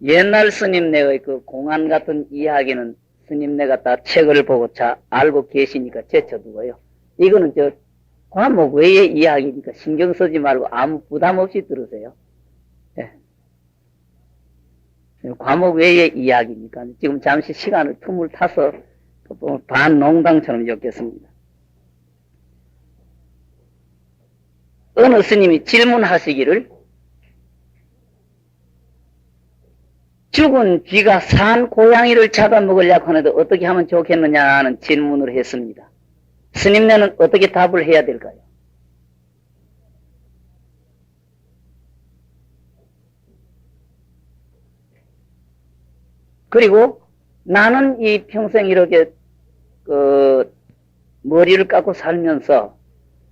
옛날 스님네의 그 공안 같은 이야기는 스님네가 다 책을 보고 알고 계시니까 제쳐두고요. 이거는 과목 외의 이야기니까 신경 쓰지 말고 아무 부담 없이 들으세요. 예. 과목 외의 이야기니까 지금 잠시 시간을 틈을 타서 반농담처럼 엮겠습니다. 어느 스님이 질문하시기를 죽은 쥐가 산 고양이를 잡아먹으려고 하는데 어떻게 하면 좋겠느냐는 질문을 했습니다. 스님네는 어떻게 답을 해야 될까요? 그리고 나는 이 평생 이렇게 머리를 깎고 살면서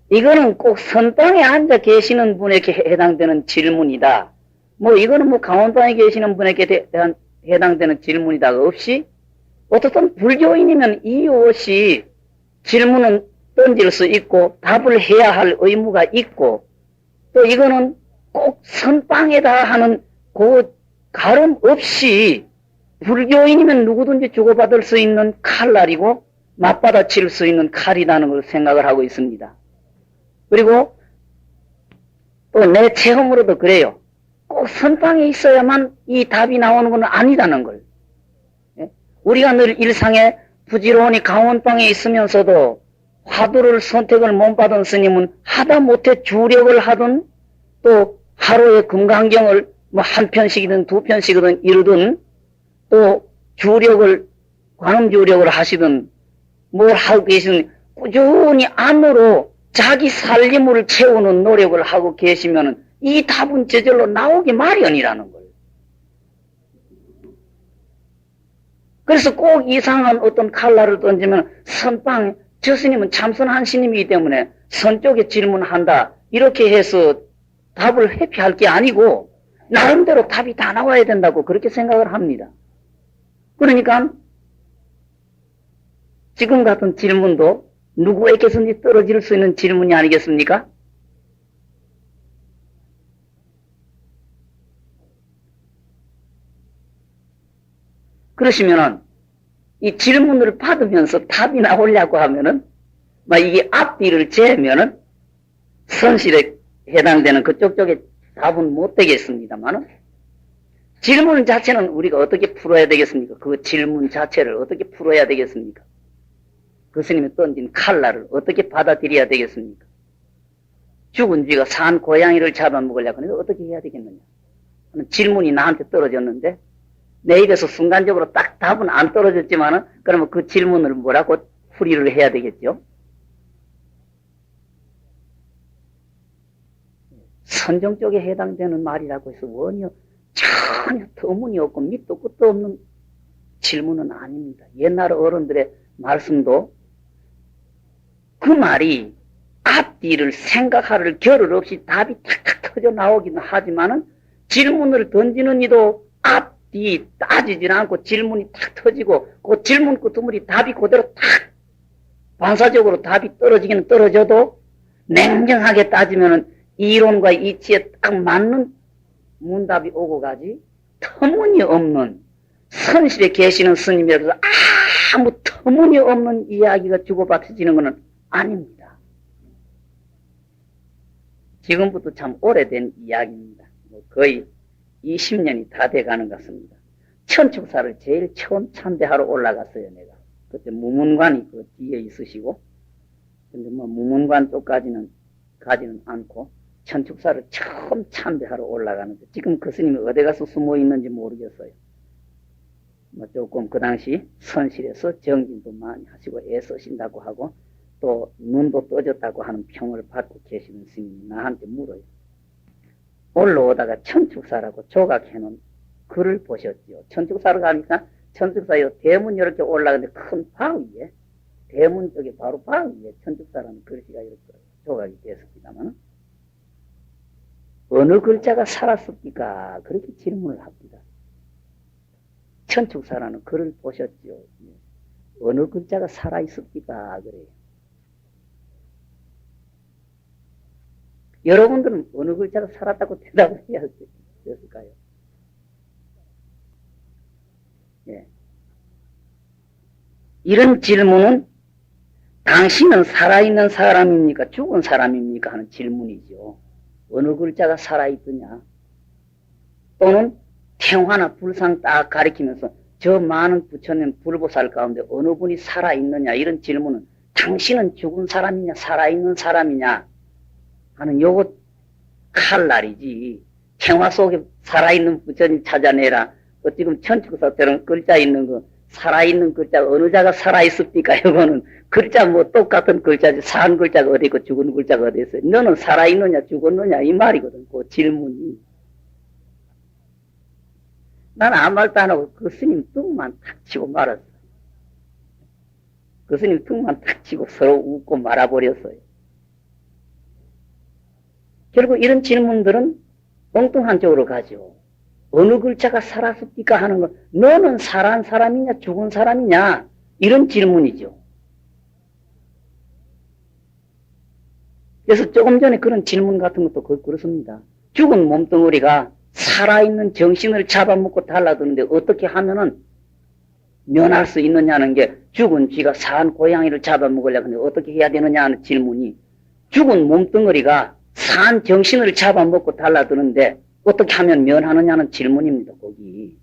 이거는 꼭 선방에 앉아 계시는 분에게 해당되는 질문이다. 이거는 강원도에 계시는 분에게 해당되는 질문이다. 없이 어떻든 불교인이면 이유 없이 질문은 던질 수 있고 답을 해야 할 의무가 있고 또 이거는 꼭 선방에다 하는 그 가름 없이 불교인이면 누구든지 주고받을 수 있는 칼날이고 맞받아칠 수 있는 칼이라는 걸 생각을 하고 있습니다. 그리고 또 내 체험으로도 그래요. 꼭 선방에 있어야만 이 답이 나오는 건 아니다는 걸. 우리가 늘 일상에 부지런히 강원방에 있으면서도 화두를 선택을 못 받은 스님은 하다못해 주력을 하든 또 하루에 금강경을 한 편씩이든 두 편씩이든 이루든 또 주력을 관음주력을 하시든 뭘 하고 계시든 꾸준히 안으로 자기 살림을 채우는 노력을 하고 계시면은 이 답은 저절로 나오기 마련이라는 거예요. 그래서 꼭 이상한 어떤 칼날을 던지면 선방, 저 스님은 참선한 스님이기 때문에 선 쪽에 질문한다. 이렇게 해서 답을 회피할 게 아니고 나름대로 답이 다 나와야 된다고 그렇게 생각을 합니다. 그러니까 지금 같은 질문도 누구에게선지 떨어질 수 있는 질문이 아니겠습니까? 그러시면은 이 질문을 받으면서 답이 나오려고 하면은 이게 앞뒤를 재면은 선실에 해당되는 그쪽 쪽에 답은 못 되겠습니다만은 질문 자체는 우리가 어떻게 풀어야 되겠습니까? 그 질문 자체를 어떻게 풀어야 되겠습니까? 그 스님이 던진 칼날을 어떻게 받아들여야 되겠습니까? 죽은 쥐가 산 고양이를 잡아먹으려고 하는데 어떻게 해야 되겠느냐 하는 질문이 나한테 떨어졌는데 내 입에서 순간적으로 딱 답은 안 떨어졌지만은 그러면 그 질문을 뭐라고 풀이를 해야 되겠죠? 선정 쪽에 해당되는 말이라고 해서 원혀 전혀 터무니없고 밑도 끝도 없는 질문은 아닙니다. 옛날 어른들의 말씀도 그 말이 앞뒤를 생각할 겨를 없이 답이 탁탁 터져 나오기는 하지만은 질문을 던지는 이도 앞뒤 따지지는 않고 질문이 탁 터지고 그 질문 끝머리 답이 그대로 탁 반사적으로 답이 떨어지기는 떨어져도 냉정하게 따지면은 이론과 이치에 딱 맞는 문답이 오고 가지 터무니없는 선실에 계시는 스님이라서 아무 터무니없는 이야기가 주고받혀지는 것은 아닙니다. 지금부터 참 오래된 이야기입니다. 거의 20년이 다 돼가는 것 같습니다. 천축사를 제일 처음 참배하러 올라갔어요. 내가 그때 무문관이 그 뒤에 있으시고 근데 무문관 쪽까지는 가지는 않고 천축사를 처음 참배하러 올라가는데 지금 그 스님이 어디 가서 숨어 있는지 모르겠어요. 조금 그 당시 선실에서 정진도 많이 하시고 애쓰신다고 하고 또 눈도 떠졌다고 하는 평을 받고 계시는 스님이 나한테 물어요. 올라오다가 천축사라고 조각해놓은 글을 보셨지요. 천축사로 가니까 천축사요 대문 이렇게 올라가는데 큰 바위에 대문 쪽에 바로 바위에 천축사라는 글씨가 이렇게 조각이 됐습니다만 어느 글자가 살았습니까? 그렇게 질문을 합니다. 천축사라는 글을 보셨죠. 어느 글자가 살아있습니까? 그래요. 여러분들은 어느 글자가 살았다고 대답을 해야 됐을까요? 예. 이런 질문은 당신은 살아있는 사람입니까? 죽은 사람입니까? 하는 질문이죠. 어느 글자가 살아있더냐? 또는 태화나 불상 딱 가리키면서 저 많은 부처님 불보살 가운데 어느 분이 살아있느냐? 이런 질문은 당신은 죽은 사람이냐? 살아있는 사람이냐? 하는 요거 칼날이지. 태화 속에 살아있는 부처님 찾아내라. 지금 천축사처럼 글자 있는 거 살아있는 글자 어느 자가 살아있습니까? 이거는 글자 뭐 똑같은 글자지 산 글자가 어디 있고 죽은 글자가 어디 있어요. 너는 살아있느냐 죽었느냐 이 말이거든. 그 질문이. 난 아무 말도 안 하고 그 스님 뚱만 탁 치고 말았어. 그 스님 뚱만 탁 치고 서로 웃고 말아버렸어요. 결국 이런 질문들은 엉뚱한 쪽으로 가죠. 어느 글자가 살았습니까? 하는 거, 너는 살아난 사람이냐, 죽은 사람이냐? 이런 질문이죠. 그래서 조금 전에 그런 질문 같은 것도 그렇습니다. 죽은 몸뚱어리가 살아있는 정신을 잡아먹고 달라드는데 어떻게 하면은 면할 수 있느냐는 게 죽은 쥐가 산 고양이를 잡아먹으려고 하는데 어떻게 해야 되느냐 하는 질문이 죽은 몸뚱어리가 산 정신을 잡아먹고 달라드는데 어떻게 하면 면하느냐는 질문입니다, 거기.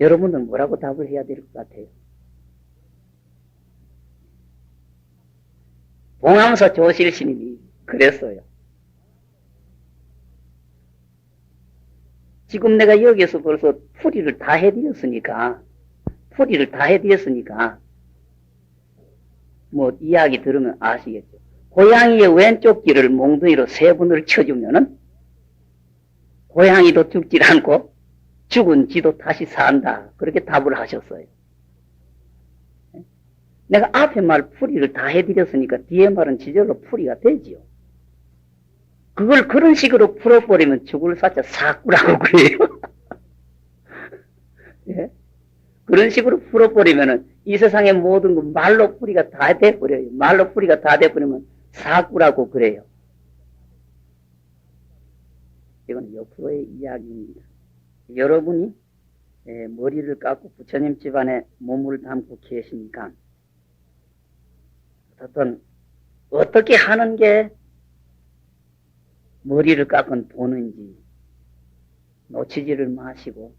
여러분은 뭐라고 답을 해야 될 것 같아요? 봉암사 조실 스님이 그랬어요. 지금 내가 여기서 벌써 풀이를 다 해드렸으니까, 뭐 이야기 들으면 아시겠죠. 고양이의 왼쪽 귀를 몽둥이로 3번을 쳐주면은 고양이도 죽질 않고 죽은 쥐도 다시 산다. 그렇게 답을 하셨어요. 내가 앞에 말 풀이를 다 해드렸으니까 뒤에 말은 지절로 풀이가 되지요. 그걸 그런 식으로 풀어버리면 죽을 사자 사꾸라고 그래요. 예? 그런 식으로 풀어버리면은 이 세상의 모든 거 말로 풀이가 다 돼버려요. 말로 풀이가 다 돼버리면 사꾸라고 그래요. 이건 옆으로의 이야기입니다. 여러분이 머리를 깎고 부처님 집안에 몸을 담고 계시니까 어떻게 하는 게 머리를 깎은 도는지 놓치지를 마시고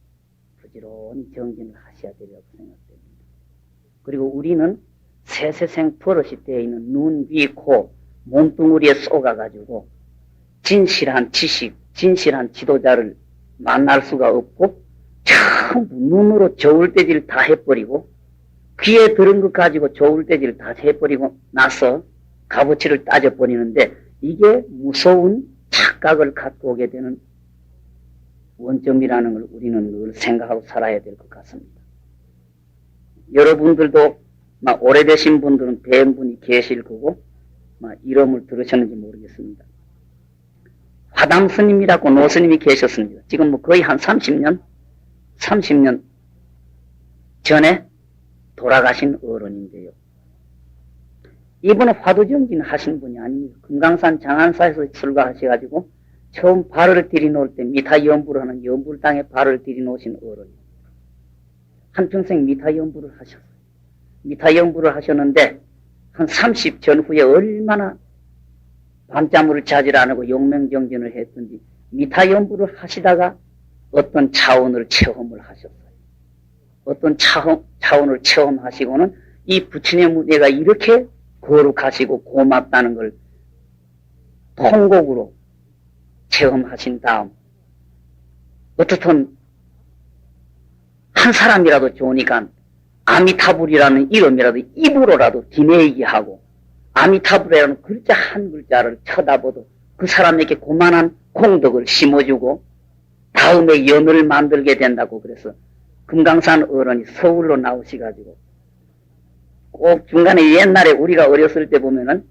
부지런히 정진을 하셔야 되라고 생각됩니다. 그리고 우리는 세세생 버릇이 되어 있는 눈, 귀, 코, 몸뚱어리에 쏘가가지고 진실한 지식, 진실한 지도자를 만날 수가 없고 전부 눈으로 저울대질 다 해버리고 귀에 들은 것 가지고 저울대질 다 해버리고 나서 값어치를 따져버리는데 이게 무서운 착각을 갖고 오게 되는 원점이라는 걸 우리는 늘 생각하고 살아야 될 것 같습니다. 여러분들도 오래되신 분들은 뵌 분이 계실 거고 이름을 들으셨는지 모르겠습니다. 화담 스님이라고 노스님이 계셨습니다. 지금 뭐 거의 한 30년 전에 돌아가신 어른인데요. 이분은 화두정진 하신 분이 아닙니다. 금강산 장안사에서 출가하셔가지고 처음 발을 들이놓을 때 미타 연부를 하는 연불 땅에 발을 들이놓으신 어른이에요. 한평생 미타 연부를 하셨어요. 미타 연부를 하셨는데 한 30 전후에 얼마나 밤잠을 자질 안 하고 용맹정진을 했던지 미타 연부를 하시다가 어떤 차원을 체험을 하셨어요. 어떤 차원을 체험하시고는 이 부처님의 무대가 이렇게 거룩하시고 고맙다는 걸 통곡으로 체험하신 다음 어떻든 한 사람이라도 좋으니까 아미타불이라는 이름이라도 입으로라도 디내기 하고 아미타불이라는 글자 한 글자를 쳐다보도 그 사람에게 고만한 공덕을 심어주고 다음에 연을 만들게 된다고 그래서 금강산 어른이 서울로 나오셔가지고 꼭 중간에 옛날에 우리가 어렸을 때 보면은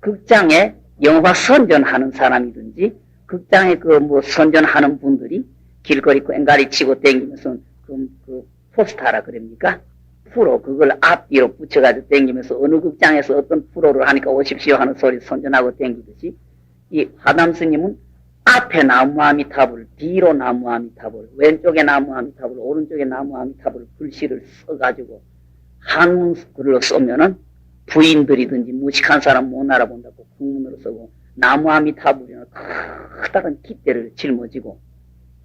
극장에 영화 선전하는 사람이든지 극장에 선전하는 분들이 길거리 꽹가리 치고 댕기면서 그 포스터라 그럽니까? 프로 그걸 앞뒤로 붙여가지고 댕기면서 어느 극장에서 어떤 프로를 하니까 오십시오 하는 소리 선전하고 댕기듯이 이 화담 스님은 앞에 나무 아미타불, 뒤로 나무 아미타불, 왼쪽에 나무 아미타불, 오른쪽에 나무 아미타불 글씨를 써가지고 한문글로 쓰면은 부인들이든지 무식한 사람 못 알아본다고 국문으로 쓰고 나무 아미타불이나 커다란 깃대를 짊어지고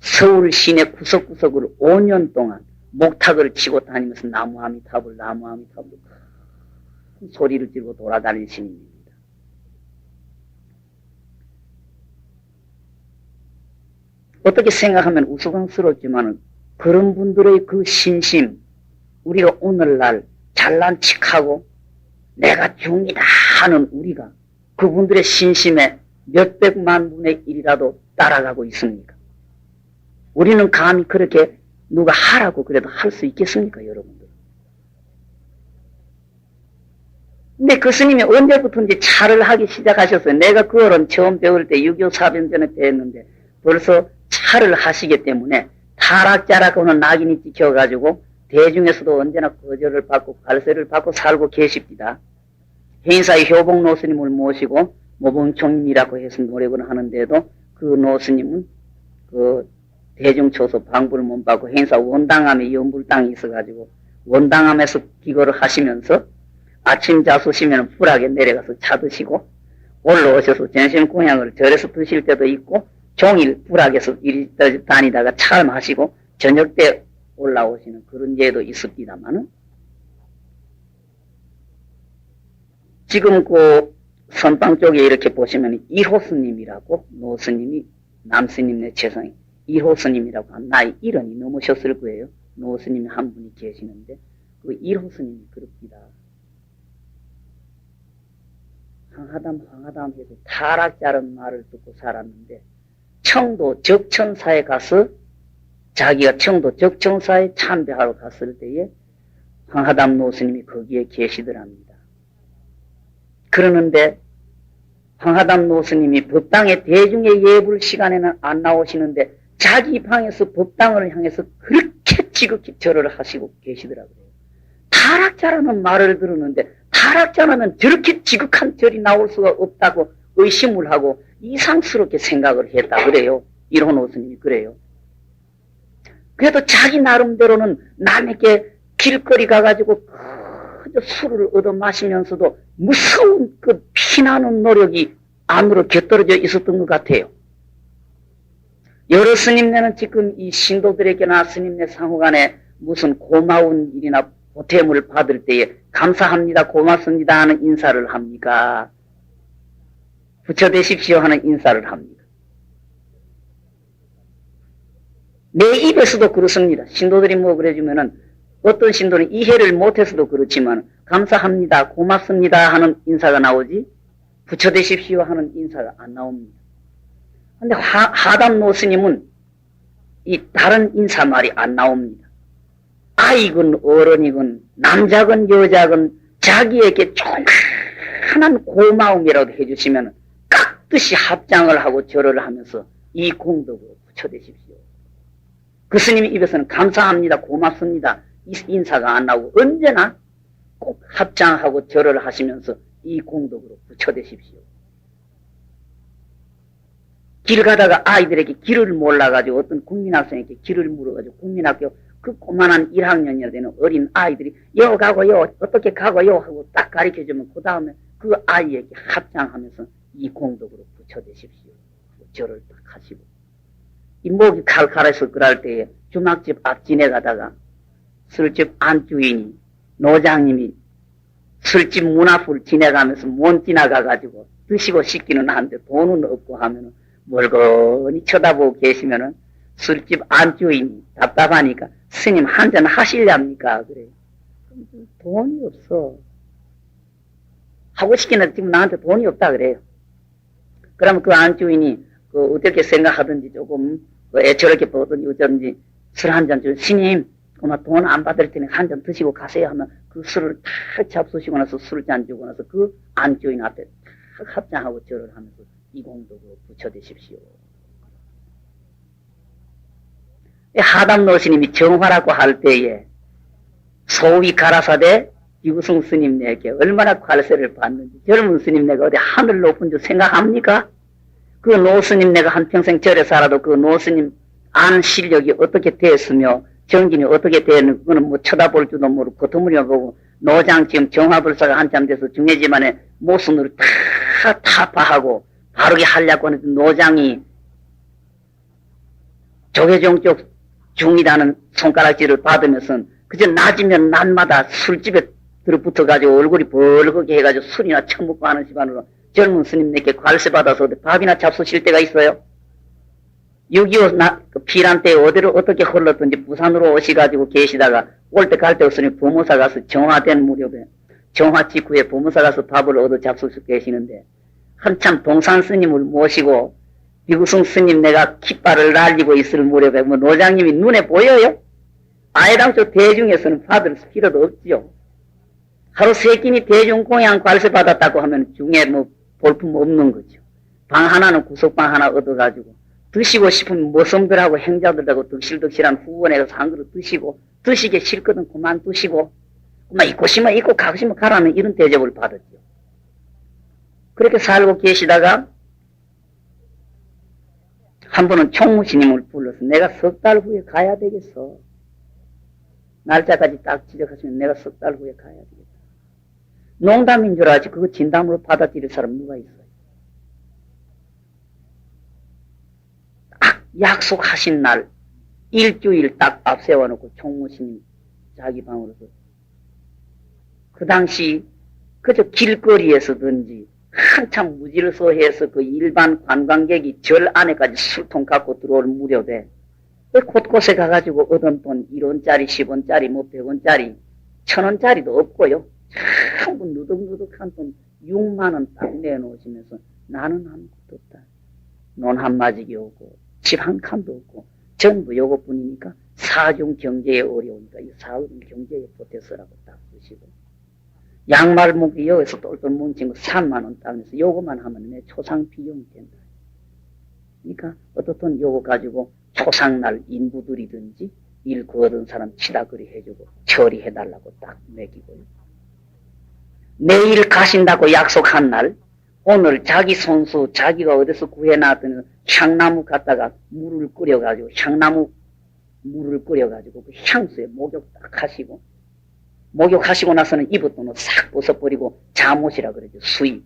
서울 시내 구석구석을 5년 동안 목탁을 치고 다니면서 나무 아미타불, 나무 아미타불 큰 소리를 지르고 돌아다니는 스님입니다. 어떻게 생각하면 우스꽝스럽지만 그런 분들의 그 신심, 우리가 오늘날 잘난 척하고 내가 중이다 하는 우리가 그분들의 신심에 몇백만 분의 1이라도 따라가고 있습니까? 우리는 감히 그렇게 누가 하라고 그래도 할 수 있겠습니까, 여러분들? 근데 그 스님이 언제부터인지 차를 하기 시작하셨어요. 내가 그 어른 처음 배울 때 6.25 사변전에 배웠는데 벌써 차를 하시기 때문에 타락자라고는 낙인이 찍혀가지고 대중에서도 언제나 거절을 받고 갈세를 받고 살고 계십니다. 행사의 효봉 노스님을 모시고 모봉총님이라고 해서 노력을 하는데도 그 노스님은 그 대중초소 방불을 못 받고 행사 원당함에 연불당이 있어가지고 원당함에서 기거를 하시면서 아침 자수시면 불하게 내려가서 차 드시고 올라오셔서 전심공양을 절에서 드실 때도 있고 종일 불악에서 이리 다니다가 차 마시고 저녁 때 올라오시는 그런 예도 있습니다만은 지금 그 선방 쪽에 이렇게 보시면 이호 스님이라고 노 스님이 남 스님네 최상이 이호 스님이라고 한 나이 1원이 넘으셨을 거예요. 노 스님이 한 분이 계시는데 그 이호 스님이 그럽니다. 황하담 해서 타락자는 말을 듣고 살았는데 청도 적천사에 가서 자기가 청도 적천사에 참배하러 갔을 때에 황하담 노스님이 거기에 계시더랍니다. 그러는데 황하담 노스님이 법당에 대중의 예불 시간에는 안 나오시는데 자기 방에서 법당을 향해서 그렇게 지극히 절을 하시고 계시더라고요. 타락자라는 말을 들었는데 타락자라면 저렇게 지극한 절이 나올 수가 없다고 의심을 하고 이상스럽게 생각을 했다 그래요. 이런 스님이 그래요. 그래도 자기 나름대로는 남에게 길거리 가가지고 그저 술을 얻어 마시면서도 무서운 그 피나는 노력이 안으로 곁들여져 있었던 것 같아요. 여러 스님네는 지금 이 신도들에게나 스님네 상호간에 무슨 고마운 일이나 보탬을 받을 때에 감사합니다, 고맙습니다 하는 인사를 합니까? 부처되십시오 하는 인사를 합니다. 내 입에서도 그렇습니다. 신도들이 뭐 그래주면은 어떤 신도는 이해를 못해서도 그렇지만 감사합니다, 고맙습니다 하는 인사가 나오지 부처되십시오 하는 인사가 안 나옵니다. 근데 하담 노스님은 이 다른 인사말이 안 나옵니다. 아이건 어른이건 남자건 여자건 자기에게 조그만한 고마움이라도 해주시면 깍듯이 합장을 하고 절을 하면서 이 공덕으로 부처되십시오. 그 스님 입에서는 감사합니다, 고맙습니다 이 인사가 안 나오고 언제나 꼭 합장하고 절을 하시면서 이 공덕으로 부처되십시오. 길 가다가 아이들에게 길을 몰라가지고 어떤 국민학생에게 길을 물어가지고 국민학교 그 꼬만한 1학년이나 되는 어린 아이들이 요 가고요 어떻게 가고요 하고 딱 가르쳐주면 그 다음에 그 아이에게 합장하면서 이 공덕으로 부처되십시오. 절을 딱 하시고 이 목이 칼칼해서 그럴 때에 주막집 앞 지내가다가 술집 안주인이 노장님이 술집 문 앞을 지나가면서 못 지나가가지고 드시고 싶기는 한데 돈은 없고 하면은 멀거니 쳐다보고 계시면은 술집 안주인이 답답하니까 스님 한잔 하실랍니까? 그래. 돈이 없어. 하고 싶기는 지금 나한테 돈이 없다 그래요. 그러면 그 안주인이 그 어떻게 생각하든지 조금 애처롭게 보든지 어쩐지 술 한 잔 줄 스님 그만 돈 안 받을 테니 한 잔 드시고 가세요 하면 그 술을 탁 잡수시고 나서 술잔 주고 나서 그 안주인 앞에 탁 합장하고 절을 하면서 이 공덕으로 부처되십시오. 하담 노스님이 정화라고 할 때에 소위 가라사대 유승 스님네에게 얼마나 관세를 받는지 젊은 스님네가 어디 하늘 높은 줄 생각합니까? 그 노스님 내가 한평생 절에 살아도 그 노스님 안 실력이 어떻게 됐으며 정진이 어떻게 되는 그거는 뭐 쳐다볼 줄도 모르고 거트물이만 보고 노장 지금 정화불사가 한참 돼서 중해지만의 모순으로 다 타파하고 바르게 하려고 하는데 노장이 조계종 쪽 중이라는 손가락질을 받으면서 그저 낮이면 낮마다 술집에 들어붙어가지고 얼굴이 벌겋게 해가지고 술이나 처먹고 하는 집안으로 젊은 스님네께 관세받아서 밥이나 잡수실 때가 있어요. 6.25 피란 때 어디로 어떻게 흘렀든지 부산으로 오시가지고 계시다가 올 때 갈 데 없으니 보모사 가서 정화된 무렵에 정화 직후에 보모사 가서 밥을 얻어 잡수시고 계시는데 한참 동산 스님을 모시고 비구승 스님 내가 깃발을 날리고 있을 무렵에 뭐 노장님이 눈에 보여요? 아예당초 대중에서는 받을 필요도 없지요. 하루 세 끼니 대중공양 관세 받았다고 하면 중에 뭐 볼품 없는 거죠. 방 하나는 구석방 하나 얻어가지고 드시고 싶으면 머슴들하고 행자들하고 덕실덕실한 후원에 가서 한 그릇 드시고 드시기 싫거든 그만 드시고 그만 있고 싶으면 있고 가고 싶으면 가라는 이런 대접을 받았죠. 그렇게 살고 계시다가 한 번은 총무스님을 불러서 내가 석 달 후에 가야 되겠어. 날짜까지 딱 지적하시면 내가 석 달 후에 가야 되겠다. 농담인 줄 알지 그거 진담으로 받아들일 사람 누가 있어요? 딱 약속하신 날 일주일 딱 앞세워놓고 총무스님 자기 방으로서 그 당시 그저 길거리에서든지 한참 무질서해서 그 일반 관광객이 절 안에까지 술통 갖고 들어올 무렵에 곳곳에 가가지고 얻은 돈 1원짜리 10원짜리 뭐 100원짜리 1000원짜리도 없고요. 전부 누덕누덕한 돈 6만원 딱 내놓으시면서 나는 아무것도 없다. 논 한 마지기 오고 집 한 칸도 없고 전부 요것뿐이니까 사중 경제에 어려우니까 이 사중 경제에 보태서라고 딱 주시고 양말 묶기 여기서 똘똘 뭉친 거 3만원 따면서 요거만 하면 내 초상 비용이 된다. 그러니까 어떻든 요거 가지고 초상날 인부들이든지 일 거둔 사람 치다거리 해주고 처리해달라고 딱 매기고요. 내일 가신다고 약속한 날 오늘 자기 손수 자기가 어디서 구해놨더니 향나무 갖다가 물을 끓여가지고 향나무 물을 끓여가지고 그 향수에 목욕 딱 하시고 목욕하시고 나서는 입었던 옷 싹 벗어버리고 잠옷이라 그러죠. 수의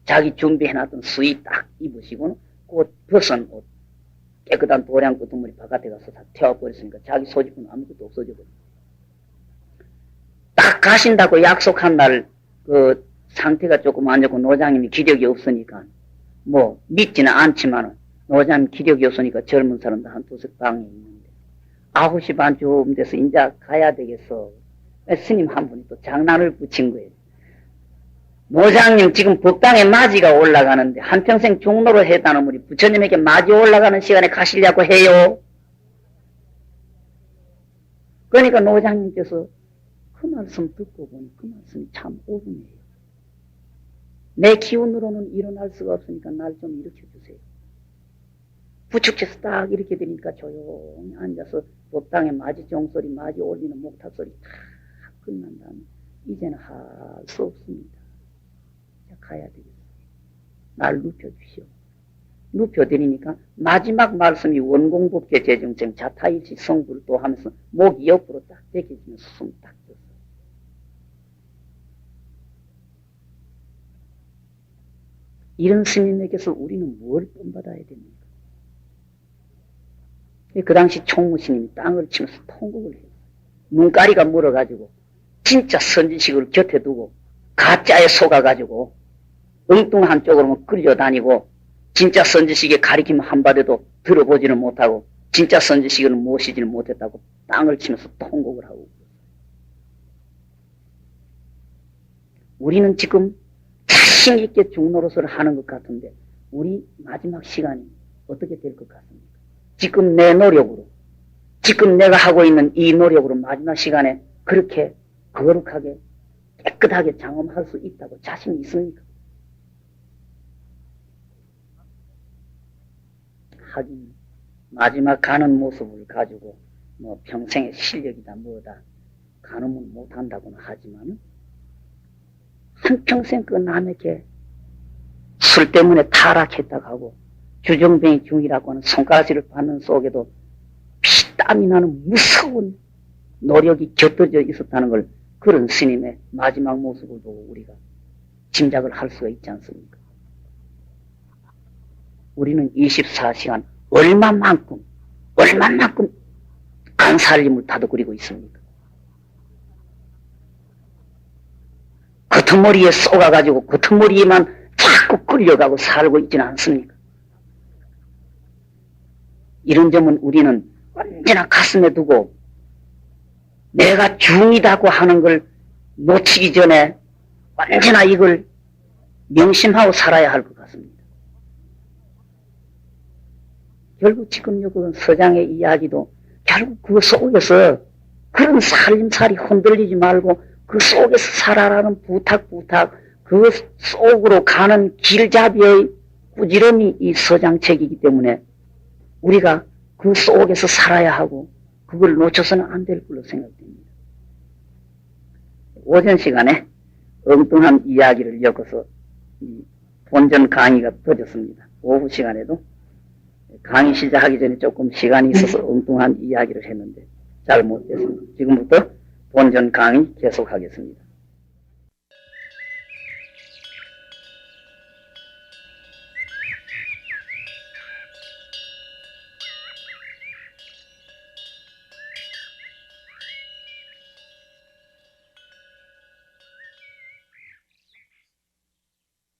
자기 준비해놨던 수의 딱 입으시고는 그 벗은 옷 깨끗한 도량 끄트머리 바깥에 가서 다 태워버렸으니까 자기 소지품 아무것도 없어져 버려요. 딱 가신다고 약속한 날 그 상태가 조금 안 좋고 노장님이 기력이 없으니까 뭐 믿지는 않지만 노장님 기력이 없으니까 젊은 사람도 한 두세 방에 있는데 9시 반쯤 돼서 이제 가야 되겠어. 스님 한 분이 또 장난을 붙인 거예요. 노장님 지금 법당에 맞이가 올라가는데 한평생 중로로 했다는 분이 부처님에게 맞이 올라가는 시간에 가시려고 해요. 그러니까 노장님께서 그 말씀 듣고 보니 그 말씀이 참 옳으네요. 내 기운으로는 일어날 수가 없으니까 날 좀 일으켜주세요. 부축해서 딱 이렇게 되니까 조용히 앉아서 법당에 맞이 종소리 맞이 올리는 목탁 소리 다 끝난 다음에 이제는 할 수 없습니다. 가야 되겠어요. 날 눕혀주시오. 눕혀드리니까 마지막 말씀이 원공법계 재정생 자타일시 성불 또 하면서 목이 옆으로 딱 베겨지면서 숨 딱 떴어요. 이런 스님에게서 우리는 뭘 본받아야 됩니까? 그 당시 총무스님이 땅을 치면서 통곡을 해요. 눈가리가 물어가지고 진짜 선지식을 곁에 두고 가짜에 속아가지고 엉뚱한 쪽으로만 끌려 다니고 진짜 선지식의 가리킴 한마디도 들어보지는 못하고 진짜 선지식을 모시지는 못했다고 땅을 치면서 통곡을 하고 우리는 지금 자신 있게 중노릇을 하는 것 같은데 우리 마지막 시간이 어떻게 될 것 같습니까? 지금 내 노력으로 지금 내가 하고 있는 이 노력으로 마지막 시간에 그렇게 거룩하게 깨끗하게 장엄할 수 있다고 자신이 있습니까? 하긴 마지막 가는 모습을 가지고 뭐 평생의 실력이다 뭐다 가늠은 못한다고는 하지만 한평생 그 남에게 술 때문에 타락했다고 하고 주정뱅이 중이라고 하는 손가락질을 받는 속에도 피땀이 나는 무서운 노력이 곁들여 있었다는 걸 그런 스님의 마지막 모습을 보고 우리가 짐작을 할 수가 있지 않습니까? 우리는 24시간 얼마만큼 간살림을 다독거리고 있습니까? 겉머리에 쏘가가지고 겉머리에만 자꾸 끌려가고 살고 있지는 않습니까? 이런 점은 우리는 언제나 가슴에 두고 내가 중이다고 하는 걸 놓치기 전에 언제나 이걸 명심하고 살아야 할 것 같습니다. 결국 지금 그 서장의 이야기도 결국 그 속에서 그런 살림살이 흔들리지 말고 그 속에서 살아라는 부탁 그 속으로 가는 길잡이의 꾸지람이 이 서장책이기 때문에 우리가 그 속에서 살아야 하고 그걸 놓쳐서는 안 될 걸로 생각됩니다. 오전 시간에 엉뚱한 이야기를 엮어서 본전 강의가 터졌습니다. 오후 시간에도 강의 시작하기 전에 조금 시간이 있어서 엉뚱한 이야기를 했는데 잘 못했습니다. 지금부터 본전 강의 계속하겠습니다.